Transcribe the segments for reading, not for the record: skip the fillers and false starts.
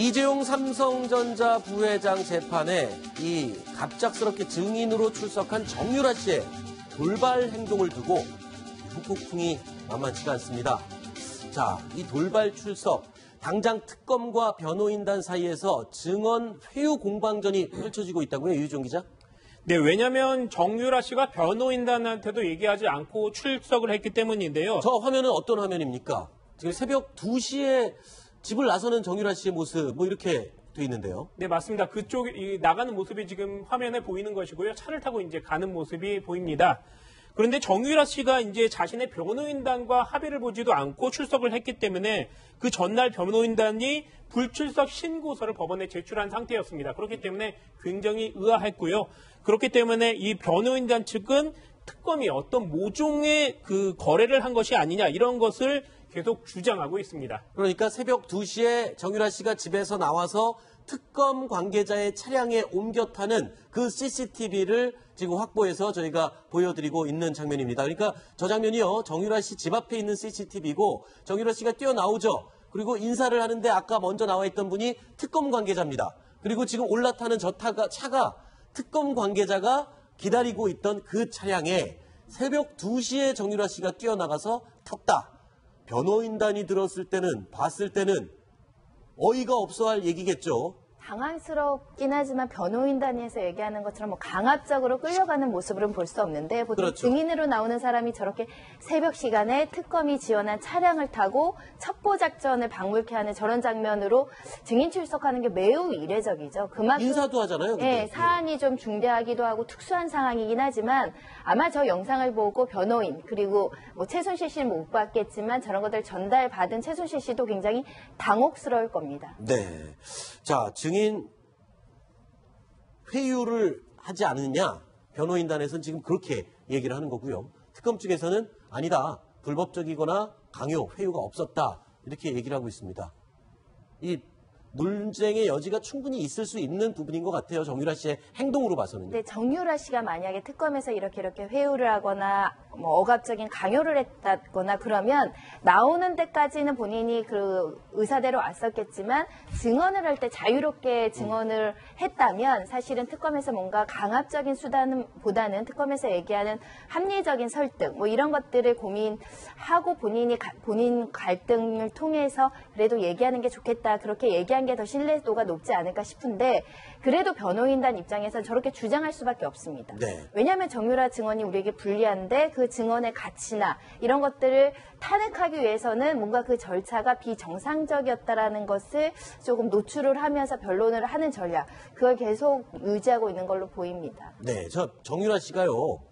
이재용 삼성전자 부회장 재판에 이 갑작스럽게 증인으로 출석한 정유라 씨의 돌발 행동을 두고 후폭풍이 만만치가 않습니다. 자, 이 돌발 출석, 당장 특검과 변호인단 사이에서 증언 회유 공방전이 펼쳐지고 있다고요, 유희종 기자? 네, 왜냐하면 정유라 씨가 변호인단한테도 얘기하지 않고 출석을 했기 때문인데요. 저 화면은 어떤 화면입니까? 지금 새벽 2시에 집을 나서는 정유라 씨의 모습, 뭐 이렇게 돼 있는데요. 네, 맞습니다. 그쪽 나가는 모습이 지금 화면에 보이는 것이고요. 차를 타고 이제 가는 모습이 보입니다. 그런데 정유라 씨가 이제 자신의 변호인단과 합의를 보지도 않고 출석을 했기 때문에 그 전날 변호인단이 불출석 신고서를 법원에 제출한 상태였습니다. 그렇기 때문에 굉장히 의아했고요. 그렇기 때문에 이 변호인단 측은 특검이 어떤 모종의 그 거래를 한 것이 아니냐 이런 것을 계속 주장하고 있습니다. 그러니까 새벽 2시에 정유라 씨가 집에서 나와서 특검 관계자의 차량에 옮겨 타는 그 CCTV를 지금 확보해서 저희가 보여드리고 있는 장면입니다. 그러니까 저 장면이요, 정유라 씨 집 앞에 있는 CCTV고 정유라 씨가 뛰어나오죠. 그리고 인사를 하는데 아까 먼저 나와 있던 분이 특검 관계자입니다. 그리고 지금 올라타는 저 차가 특검 관계자가 기다리고 있던 그 차량에 새벽 2시에 정유라 씨가 뛰어나가서 탔다. 변호인단이 봤을 때는 어이가 없어 할 얘기겠죠. 당황스럽긴 하지만 변호인단에서 얘기하는 것처럼 뭐 강압적으로 끌려가는 모습으로는 볼 수 없는데 보통 그렇죠. 증인으로 나오는 사람이 저렇게 새벽 시간에 특검이 지원한 차량을 타고 첩보 작전을 방불케 하는 저런 장면으로 증인 출석하는 게 매우 이례적이죠. 그만큼 인사도 하잖아요. 근데. 예, 사안이 좀 중대하기도 하고 특수한 상황이긴 하지만 아마 저 영상을 보고 변호인 그리고 뭐 최순실 씨는 못 봤겠지만 저런 것들 전달받은 최순실 씨도 굉장히 당혹스러울 겁니다. 네. 자, 증인 회유를 하지 않느냐? 변호인단에서는 지금 그렇게 얘기를 하는 거고요. 특검 측에서는 아니다. 불법적이거나 강요, 회유가 없었다. 이렇게 얘기를 하고 있습니다. 이 논쟁의 여지가 충분히 있을 수 있는 부분인 것 같아요. 정유라 씨의 행동으로 봐서는요. 네, 정유라 씨가 만약에 특검에서 이렇게 회유를 하거나 뭐 억압적인 강요를 했다거나 그러면 나오는 데까지는 본인이 그 의사대로 왔었겠지만 증언을 할 때 자유롭게 증언을 했다면 사실은 특검에서 뭔가 강압적인 수단보다는 특검에서 얘기하는 합리적인 설득 뭐 이런 것들을 고민하고 본인 갈등을 통해서 그래도 얘기하는 게 좋겠다 그렇게 얘기한 게 더 신뢰도가 높지 않을까 싶은데 그래도 변호인단 입장에서는 저렇게 주장할 수밖에 없습니다. 네. 왜냐하면 정유라 증언이 우리에게 불리한데 그 증언의 가치나 이런 것들을 탄핵하기 위해서는 뭔가 그 절차가 비정상적이었다라는 것을 조금 노출을 하면서 변론을 하는 전략 그걸 계속 유지하고 있는 걸로 보입니다. 네, 정유라 씨가요.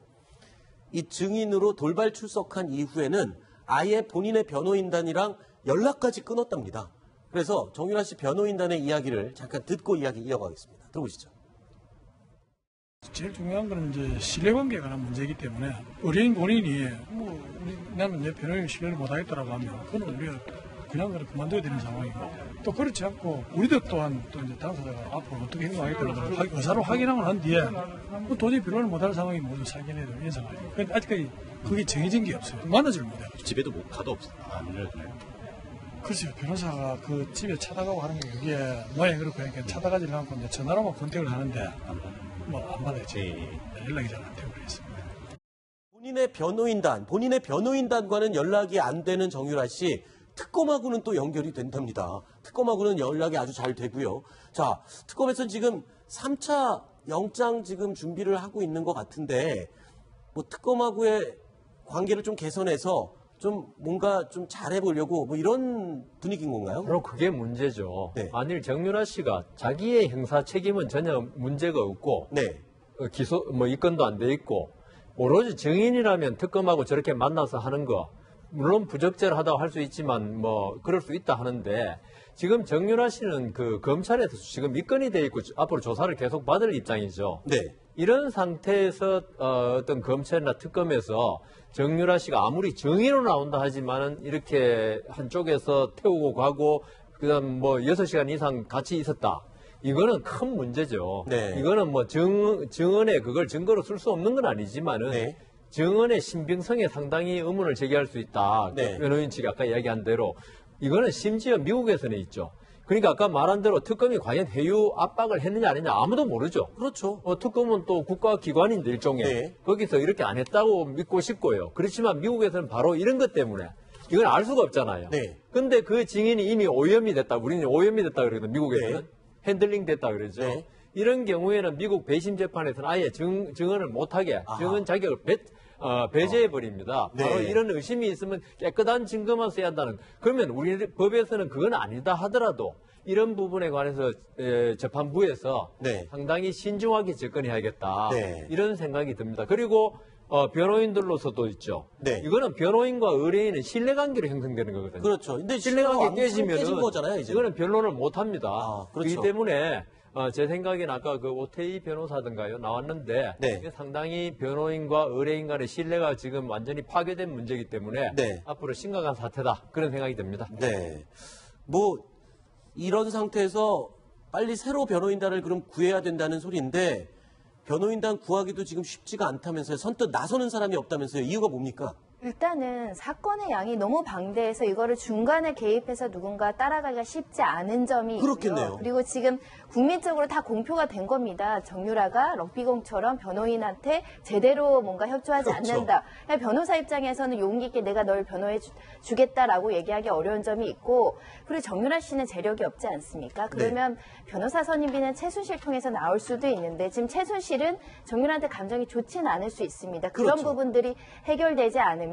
이 증인으로 돌발 출석한 이후에는 아예 본인의 변호인단이랑 연락까지 끊었답니다. 그래서 정유라 씨 변호인단의 이야기를 잠깐 듣고 이야기 이어가겠습니다. 들어보시죠. 제일 중요한 건 이제 신뢰관계에 관한 문제이기 때문에 의뢰인 본인이 나는 내 변호인 신뢰를 못하겠다라고 하면 그건 우리가 그냥 그만둬야 되는 상황이고 또 그렇지 않고 우리도 또한 또 이제 당사자가 앞으로 어떻게 행동하겠다고 의사로 확인하고 난 뒤에 도저히 변론을 못할 상황이 모두 사견해도 이런 상황이에요. 그런데 아직까지 그게 정해진 게 없어요. 만나지를 못해요. 집에도 못 가도 안 열어주나요? 글쎄요, 변호사가 그 집에 찾아가고 하는 게 그게 모양이 그렇고 그러니까 찾아가지를 않고 이제 전화로만 컨택을 하는데 뭐 안 받아야지. 연락이 잘 안 되고 그랬습니다. 본인의 변호인단과는 연락이 안 되는 정유라 씨, 특검하고는 또 연결이 된답니다. 특검하고는 연락이 아주 잘 되고요. 자, 특검에서는 지금 3차 영장 지금 준비를 하고 있는 것 같은데, 뭐 특검하고의 관계를 좀 개선해서 좀 뭔가 좀 잘해보려고 뭐 이런 분위기인 건가요? 바로 그게 문제죠. 네. 만일 정유라 씨가 자기의 형사 책임은 전혀 문제가 없고, 네. 입건도 안 돼 있고, 오로지 증인이라면 특검하고 저렇게 만나서 하는 거, 물론 부적절하다고 할 수 있지만 뭐 그럴 수 있다 하는데 지금 정유라 씨는 그 검찰에서 지금 입건이 돼 있고 앞으로 조사를 계속 받을 입장이죠. 네. 이런 상태에서 어떤 검찰이나 특검에서 정유라 씨가 아무리 증인으로 나온다 하지만은 이렇게 한쪽에서 태우고 가고 그다음 뭐 6시간 이상 같이 있었다. 이거는 큰 문제죠. 네. 이거는 뭐 증언에 그걸 증거로 쓸 수 없는 건 아니지만은 네. 증언의 신빙성에 상당히 의문을 제기할 수 있다. 네. 변호인 측이 아까 이야기한 대로 이거는 심지어 미국에서는 있죠. 그러니까 아까 말한 대로 특검이 과연 회유 압박을 했느냐 안 했느냐 아무도 모르죠. 그렇죠. 특검은 또 국가기관인데 일종의 네. 거기서 이렇게 안 했다고 믿고 싶고요. 그렇지만 미국에서는 바로 이런 것 때문에 이건 알 수가 없잖아요. 네. 근데 그 증인이 이미 오염이 됐다. 우리는 오염이 됐다 그러거든. 미국에서는. 네. 핸들링 됐다 그러죠. 네. 이런 경우에는 미국 배심 재판에서는 아예 증언을 못하게 아하. 증언 자격을 배제해 버립니다. 네. 바로 이런 의심이 있으면 깨끗한 증거만 써야 한다는. 그러면 우리 법에서는 그건 아니다 하더라도 이런 부분에 관해서 재판부에서 네. 상당히 신중하게 접근해야겠다. 네. 이런 생각이 듭니다. 그리고 변호인들로서도 있죠. 네. 이거는 변호인과 의뢰인은 신뢰관계로 형성되는 거거든요. 그렇죠. 근데 신뢰관계 깨지면은 깨진 거잖아요, 이제. 이거는 변론을 못 합니다. 그렇죠. 그렇기 때문에 제 생각에는 아까 그 오태희 변호사든가요 나왔는데 네. 이게 상당히 변호인과 의뢰인 간의 신뢰가 지금 완전히 파괴된 문제이기 때문에 네. 앞으로 심각한 사태다 그런 생각이 듭니다. 네. 뭐 이런 상태에서 빨리 새로 변호인단을 그럼 구해야 된다는 소리인데 변호인단 구하기도 지금 쉽지가 않다면서요. 선뜻 나서는 사람이 없다면서요. 이유가 뭡니까? 일단은 사건의 양이 너무 방대해서 이거를 중간에 개입해서 누군가 따라가기가 쉽지 않은 점이 있고요. 그렇겠네요. 그리고 지금 국민적으로 다 공표가 된 겁니다. 정유라가 럭비공처럼 변호인한테 제대로 뭔가 협조하지 그렇죠. 않는다. 변호사 입장에서는 용기 있게 내가 널 변호해 주겠다라고 얘기하기 어려운 점이 있고 그리고 정유라 씨는 재력이 없지 않습니까? 그러면 변호사 선임비는 최순실 통해서 나올 수도 있는데 지금 최순실은 정유라한테 감정이 좋지는 않을 수 있습니다. 그런 그렇죠. 부분들이 해결되지 않으면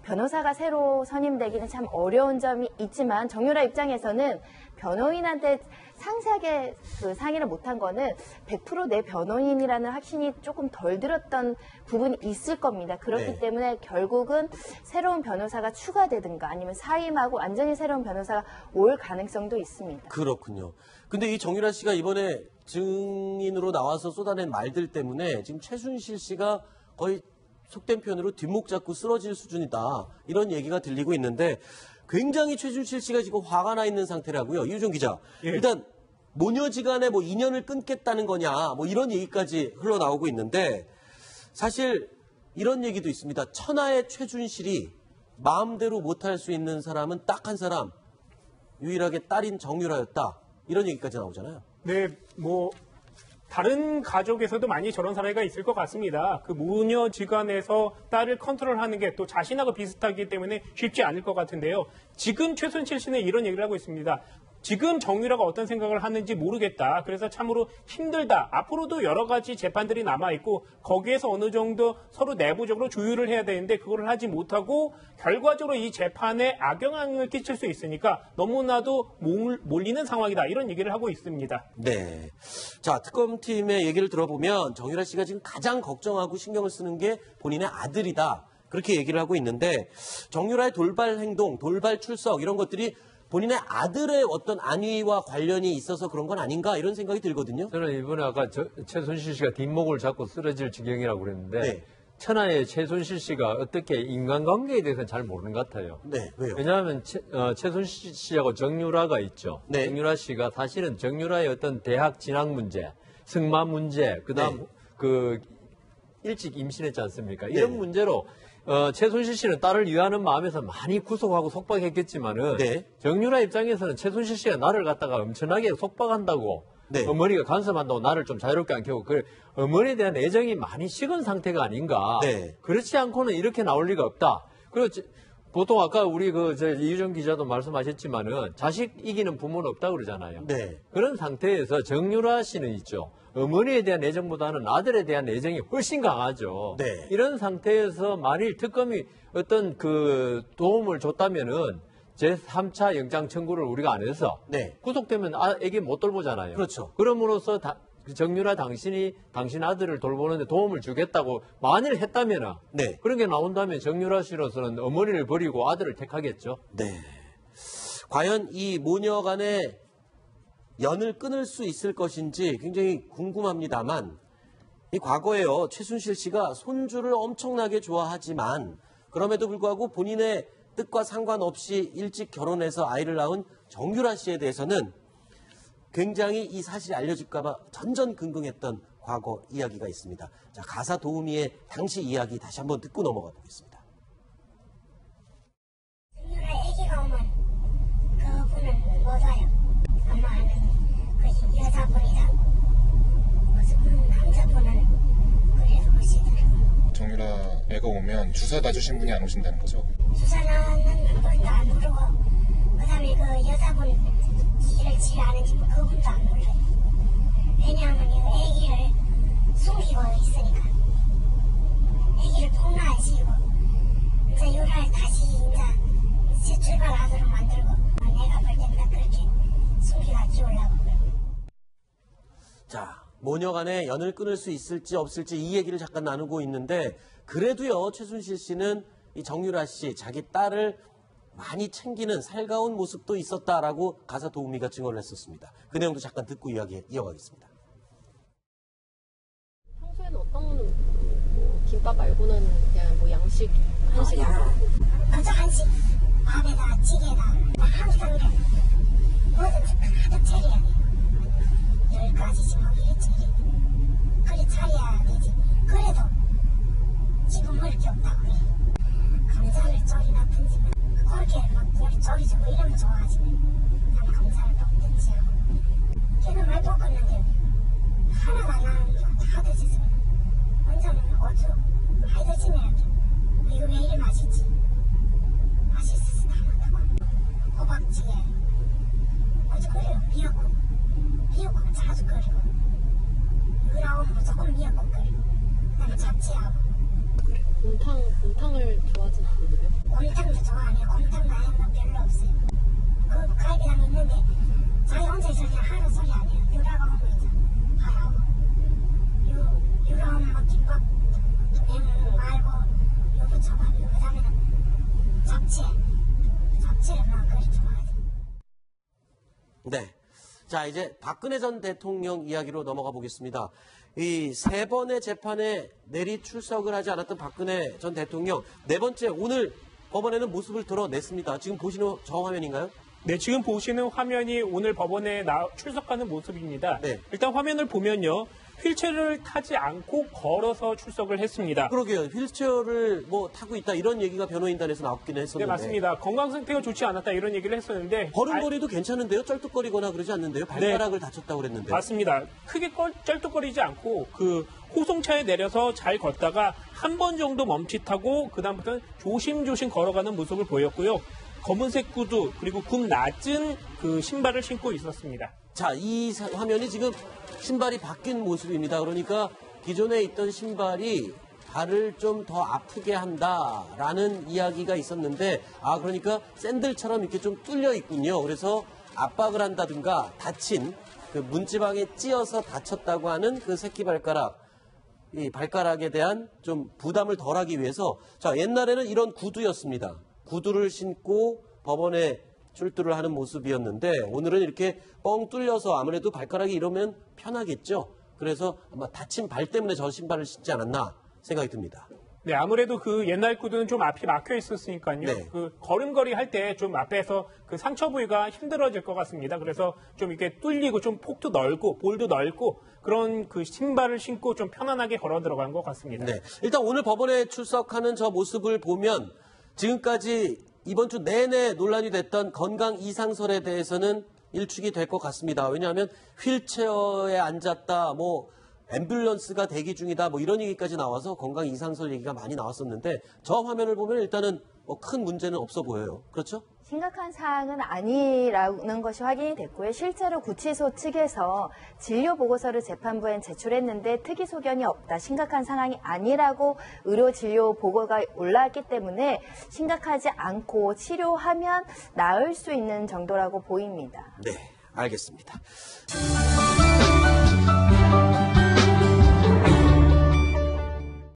변호사가 새로 선임되기는 참 어려운 점이 있지만 정유라 입장에서는 변호인한테 상세하게 그 상의를 못한 거는 100% 내 변호인이라는 확신이 조금 덜 들었던 부분이 있을 겁니다. 그렇기 네. 때문에 결국은 새로운 변호사가 추가되든가 아니면 사임하고 완전히 새로운 변호사가 올 가능성도 있습니다. 그렇군요. 근데 이 정유라 씨가 이번에 증인으로 나와서 쏟아낸 말들 때문에 지금 최순실 씨가 거의 속된 표현으로 뒷목 잡고 쓰러질 수준이다. 이런 얘기가 들리고 있는데 굉장히 최순실 씨가 지금 화가 나 있는 상태라고요. 이유정 기자. 예. 일단 모녀지간에 뭐 인연을 끊겠다는 거냐 뭐 이런 얘기까지 흘러나오고 있는데 사실 이런 얘기도 있습니다. 천하의 최순실이 마음대로 못할 수 있는 사람은 딱 한 사람. 유일하게 딸인 정유라였다. 이런 얘기까지 나오잖아요. 네, 뭐 다른 가족에서도 많이 저런 사례가 있을 것 같습니다. 그 모녀지간에서 딸을 컨트롤하는 게 또 자신하고 비슷하기 때문에 쉽지 않을 것 같은데요. 지금 최순실 씨는 이런 얘기를 하고 있습니다. 지금 정유라가 어떤 생각을 하는지 모르겠다. 그래서 참으로 힘들다. 앞으로도 여러 가지 재판들이 남아있고 거기에서 어느 정도 서로 내부적으로 조율을 해야 되는데 그걸 하지 못하고 결과적으로 이 재판에 악영향을 끼칠 수 있으니까 너무나도 몰리는 상황이다. 이런 얘기를 하고 있습니다. 네. 자, 특검팀의 얘기를 들어보면 정유라 씨가 지금 가장 걱정하고 신경을 쓰는 게 본인의 아들이다. 그렇게 얘기를 하고 있는데 정유라의 돌발 행동, 돌발 출석 이런 것들이 본인의 아들의 어떤 안위와 관련이 있어서 그런 건 아닌가 이런 생각이 들거든요. 저는 이번에 아까 최순실 씨가 뒷목을 잡고 쓰러질 지경이라고 그랬는데 네. 천하의 최순실 씨가 어떻게 인간관계에 대해서는 잘 모르는 것 같아요. 네, 왜요? 왜냐하면 최순실 씨하고 정유라가 있죠. 네. 정유라 씨가 사실은 정유라의 어떤 대학 진학 문제, 승마 문제, 그다음 네. 그 일찍 임신했지 않습니까? 이런 네. 문제로 최순실 씨는 딸을 위하는 마음에서 많이 구속하고 속박했겠지만은 네. 정유라 입장에서는 최순실 씨가 나를 갖다가 엄청나게 속박한다고 네. 어머니가 간섭한다고 나를 좀 자유롭게 안 키우고 그 어머니에 대한 애정이 많이 식은 상태가 아닌가. 네. 그렇지 않고는 이렇게 나올 리가 없다. 그리고 보통 아까 우리 이유정 기자도 말씀하셨지만은 자식 이기는 부모는 없다 그러잖아요. 네. 그런 상태에서 정유라 씨는 있죠. 어머니에 대한 애정보다는 아들에 대한 애정이 훨씬 강하죠. 네. 이런 상태에서 만일 특검이 어떤 그 도움을 줬다면은 제3차 영장 청구를 우리가 안 해서 네. 구속되면 애기 못 돌보잖아요. 그렇죠. 그럼으로써 정유라 당신 아들을 돌보는데 도움을 주겠다고 만일 했다면은 네. 그런 게 나온다면 정유라 씨로서는 어머니를 버리고 아들을 택하겠죠. 네. 과연 이 모녀 간의 연을 끊을 수 있을 것인지 굉장히 궁금합니다만 이 과거에요. 최순실 씨가 손주를 엄청나게 좋아하지만 그럼에도 불구하고 본인의 뜻과 상관없이 일찍 결혼해서 아이를 낳은 정유라 씨에 대해서는 굉장히 이 사실이 알려질까 봐 전전긍긍했던 과거 이야기가 있습니다. 자, 가사 도우미의 당시 이야기 다시 한번 듣고 넘어가 보겠습니다. 정유라 애기가 오면 그분은 못 와요. 여자분이라고 무슨 남자분은 그래도 오시더라고요. 정유라 애가 오면 주사 놔주신 분이 안 오신다는 거죠? 주사는 한 번도 안 누르고 그 다음에 그 여자분 기를 치료하는지 그분도 안 눌러요. 왜냐하면 이거 애기를 숨기고 있으니까 애기를 폭로하지 이제 유라를 다시 이제 출발하도록 만들고 내가 볼 때는 그렇게 숨기가 키우려고. 자, 모녀간에 연을 끊을 수 있을지 없을지 이 얘기를 잠깐 나누고 있는데 그래도요 최순실 씨는 이 정유라 씨 자기 딸을 많이 챙기는 살가운 모습도 있었다라고 가사 도우미가 증언을 했었습니다. 그 내용도 잠깐 듣고 이야기 이어가겠습니다. 평소에는 어떤 뭐 김밥 말고는 그냥 뭐 양식, 한식 그저 한식 밥에다 찌개에다 한국 상대 뭐든지 가득 차려야 돼. 10가지 먹이 차려. 그래 차려야 되지. 그래도 지금 먹을 게 없다고 해. 감자를 쪄리나 든지면 그렇게 막 쪄리주고 이러면 좋아하지. 난 감자를 볶든지 하고. 걔는 말 볶았는데 하나도 안 하는 거다 드시죠. 혼자는 어쩌 많이 드시네요. 이거 왜 이리 맛있지? 맛있어서 다 먹다고. 호박찌개 어제 끓여요. 미역국 자주 끓이고 이거 나오면 무조건 미역국 끓이고 그다음에 잡채하고 곰탕을 좋아하진 않는데요? 곰탕도 좋아하네요. 곰탕 나이는 별로 없어요. 그 갈비탕 있는데 자기 혼자 있을 때 하는 소리 안 해요. 유라가 오면 이제 하라고. 유라 오면 뭐 김밥 면 말고 유부초밥이고 그 다음에는 잡채를 막 그리 좋아하죠. 네. 자, 이제 박근혜 전 대통령 이야기로 넘어가 보겠습니다. 이 세 번의 재판에 내리 출석을 하지 않았던 박근혜 전 대통령 네 번째 오늘 법원에는 모습을 드러냈습니다. 지금 보시는 저 화면인가요? 네, 지금 보시는 화면이 오늘 법원에 출석하는 모습입니다. 네. 일단 화면을 보면요. 휠체어를 타지 않고 걸어서 출석을 했습니다. 그러게요. 휠체어를 뭐 타고 있다 이런 얘기가 변호인단에서 나왔기는 했었는데. 네, 맞습니다. 건강 상태가 좋지 않았다 이런 얘기를 했었는데 걸음걸이도 괜찮은데요? 쩔뚝거리거나 그러지 않는데요? 발가락을 다쳤다고 그랬는데. 맞습니다. 크게 쩔뚝거리지 않고 그 호송차에 내려서 잘 걷다가 한 번 정도 멈칫하고 그다음부터는 조심조심 걸어가는 모습을 보였고요. 검은색 구두 그리고 굽 낮은 그 신발을 신고 있었습니다. 자, 이 화면이 지금 신발이 바뀐 모습입니다. 그러니까 기존에 있던 신발이 발을 좀 더 아프게 한다라는 이야기가 있었는데 그러니까 샌들처럼 이렇게 좀 뚫려 있군요. 그래서 압박을 한다든가 다친 그 문지방에 찧어서 다쳤다고 하는 그 새끼발가락 이 발가락에 대한 좀 부담을 덜하기 위해서 자, 옛날에는 이런 구두였습니다. 구두를 신고 법원에 출두를 하는 모습이었는데 오늘은 이렇게 뻥 뚫려서 아무래도 발가락이 이러면 편하겠죠. 그래서 아마 다친 발 때문에 저 신발을 신지 않았나 생각이 듭니다. 네, 아무래도 그 옛날 구두는 좀 앞이 막혀 있었으니까요. 네. 그 걸음걸이 할 때 좀 앞에서 그 상처 부위가 힘들어질 것 같습니다. 그래서 좀 이렇게 뚫리고 좀 폭도 넓고 볼도 넓고 그런 그 신발을 신고 좀 편안하게 걸어 들어간 것 같습니다. 네, 일단 오늘 법원에 출석하는 저 모습을 보면 지금까지 이번 주 내내 논란이 됐던 건강 이상설에 대해서는 일축이 될 것 같습니다. 왜냐하면 휠체어에 앉았다, 뭐 앰뷸런스가 대기 중이다, 뭐 이런 얘기까지 나와서 건강 이상설 얘기가 많이 나왔었는데 저 화면을 보면 일단은 뭐 큰 문제는 없어 보여요. 그렇죠? 심각한 사항은 아니라는 것이 확인이 됐고요. 실제로 구치소 측에서 진료 보고서를 재판부에 제출했는데 특이 소견이 없다, 심각한 상황이 아니라고 의료 진료 보고가 올라왔기 때문에 심각하지 않고 치료하면 나을 수 있는 정도라고 보입니다. 네, 알겠습니다.